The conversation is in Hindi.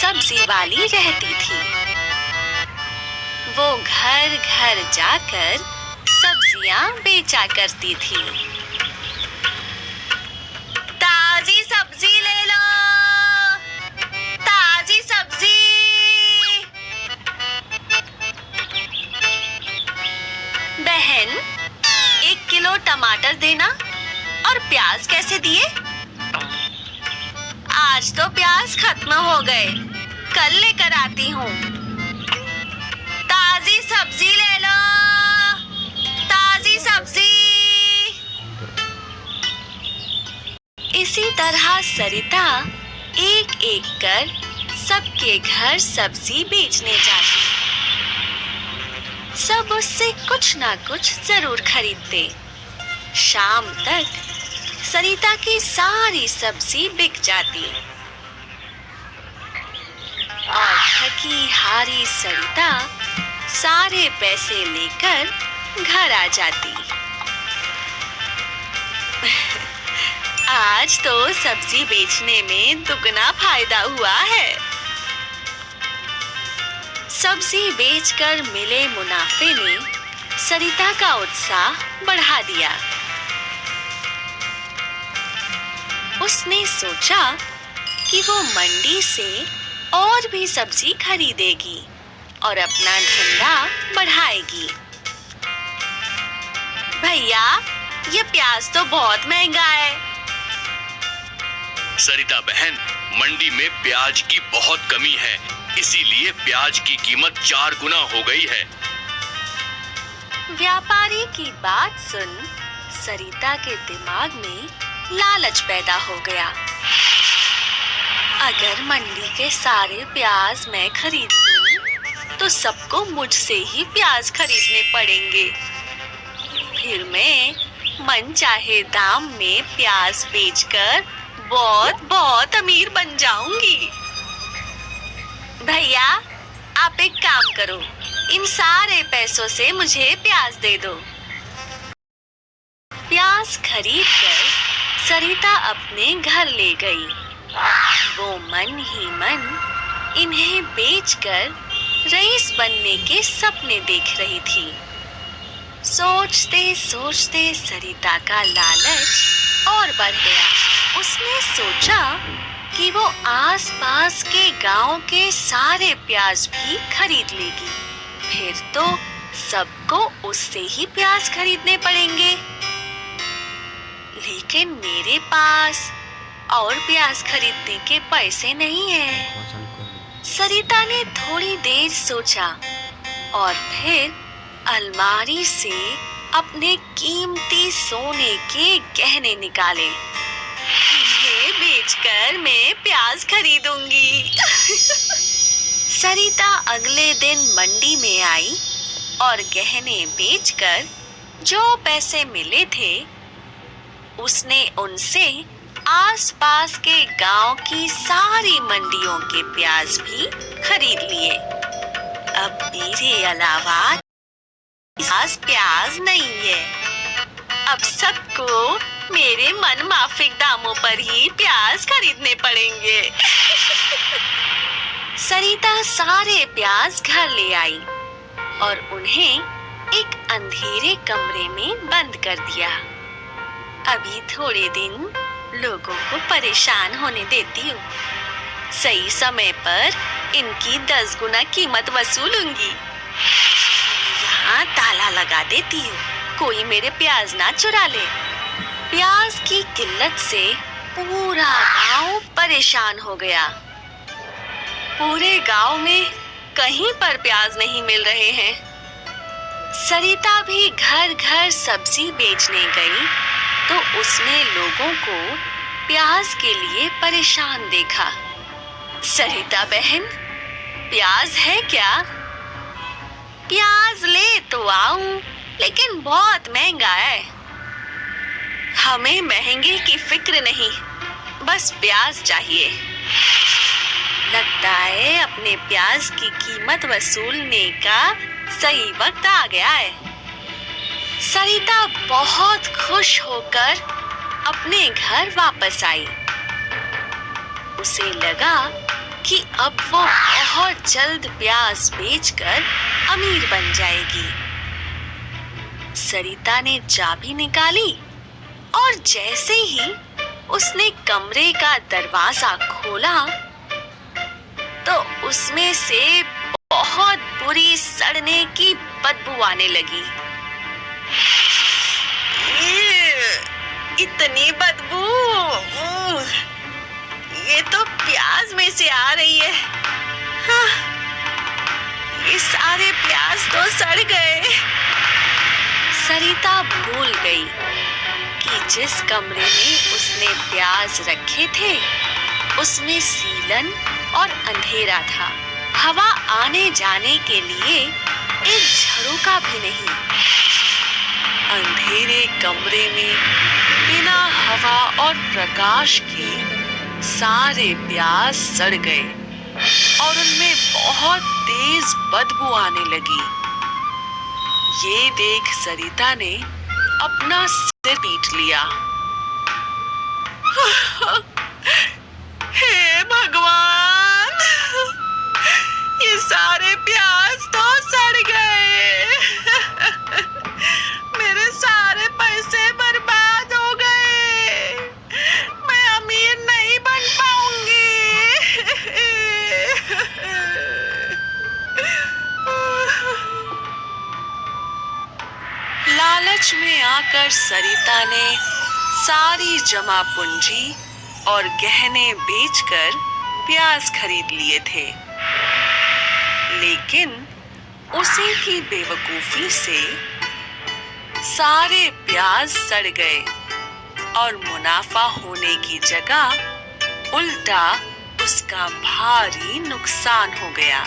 सब्जी वाली रहती थी। वो घर घर जाकर सब्जियां बेचा करती थी। ताजी सब्जी ले लो, ताजी सब्जी। बहन, 1 किलो टमाटर देना। और प्याज कैसे दिए? आज तो प्याज खत्म हो गए, कल लेकर आती हूँ। ताजी सब्जी ले लो, ताजी सब्जी। इसी तरह सरिता एक एक कर सबके घर सब्जी बेचने जाती। सब उससे कुछ ना कुछ जरूर खरीदते। शाम तक सरिता की सारी सब्जी बिक जाती और थकी हारी सरिता सारे पैसे लेकर घर आ जाती। आज तो सब्जी बेचने में दुगना फायदा हुआ है। सब्जी बेचकर मिले मुनाफे ने सरिता का उत्साह बढ़ा दिया। उसने सोचा कि वो मंडी से और भी सब्जी खरीदेगी और अपना धंधा बढ़ाएगी। भैया, ये प्याज तो बहुत महंगा है। सरिता बहन, मंडी में प्याज की बहुत कमी है, इसीलिए प्याज की कीमत 4 गुना हो गई है। व्यापारी की बात सुन सरिता के दिमाग में लालच पैदा हो गया। अगर मंडी के सारे प्याज मैं खरीद लूं, तो सबको मुझसे ही प्याज खरीदने पड़ेंगे। फिर मैं मन चाहे दाम में प्याज बेचकर बहुत बहुत अमीर बन जाऊंगी। भैया, आप एक काम करो, इन सारे पैसों से मुझे प्याज दे दो। प्याज खरीदकर सरिता अपने घर ले गई। वो मन ही मन इन्हें बेचकर रईस बनने के सपने देख रही थी। सोचते सोचते सरिता का लालच और बढ़ गया। उसने सोचा कि वो आसपास के गांव के सारे प्याज भी खरीद लेगी। फिर तो सबको उससे ही प्याज खरीदने पड़ेंगे। लेकिन मेरे पास और प्याज खरीदने के पैसे नहीं हैं। सरिता ने थोड़ी देर सोचा और फिर अलमारी से अपने कीमती सोने के गहने निकाले। इन्हें बेचकर मैं प्याज खरीदूंगी। सरिता अगले दिन मंडी में आई और गहने बेचकर जो पैसे मिले थे उसने उनसे आसपास के गांव की सारी मंडियों के प्याज भी खरीद लिए। अब मेरे अलावा पास प्याज नहीं है। अब सबको मेरे मन माफिक दामों पर ही प्याज खरीदने पड़ेंगे। सरिता सारे प्याज घर ले आई और उन्हें एक अंधेरे कमरे में बंद कर दिया। अभी थोड़े दिन लोगों को परेशान होने देती हूँ। सही समय पर इनकी 10 गुना कीमत वसूलूंगी। यहाँ ताला लगा देती हूँ, कोई मेरे प्याज ना चुरा ले। प्याज की किल्लत से पूरा गांव परेशान हो गया। पूरे गांव में कहीं पर प्याज नहीं मिल रहे हैं। सरिता भी घर घर सब्जी बेचने गई तो उसने लोगों को प्याज के लिए परेशान देखा। सरिता बहन, प्याज है क्या? प्याज ले तो आऊं, लेकिन बहुत महंगा है। हमें महंगे की फिक्र नहीं, बस प्याज चाहिए। लगता है अपने प्याज की कीमत वसूलने का सही वक्त आ गया है। सरिता बहुत खुश होकर अपने घर वापस आई। उसे लगा कि अब वो बहुत जल्द प्याज बेचकर अमीर बन जाएगी। सरिता ने चाबी निकाली और जैसे ही उसने कमरे का दरवाजा खोला तो उसमें से बहुत बुरी सड़ने की बदबू आने लगी। इतनी बदबू, ये तो प्याज में से आ रही है। हाँ, ये सारे प्याज तो सड़ गए। सरिता भूल गई कि जिस कमरे में उसने प्याज रखे थे उसमें सीलन और अंधेरा था। हवा आने जाने के लिए एक झरोका भी नहीं। अंधेरे कमरे में बिना हवा और प्रकाश के सारे प्याज सड़ गए और उनमें बहुत तेज बदबू आने लगी। ये देख सरिता ने अपना सिर पीट लिया। हे भगवान, ये सारे प्याज तो सड़ गए। मेरे सारे पैसे बर्बाद हो गए। मैं अमीर नहीं बन पाऊंगी। लालच में आकर सरिता ने सारी जमा पूंजी और गहने बेचकर प्याज खरीद लिए थे, लेकिन उसी की बेवकूफी से सारे प्याज सड़ गए और मुनाफा होने की जगह उल्टा उसका भारी नुकसान हो गया।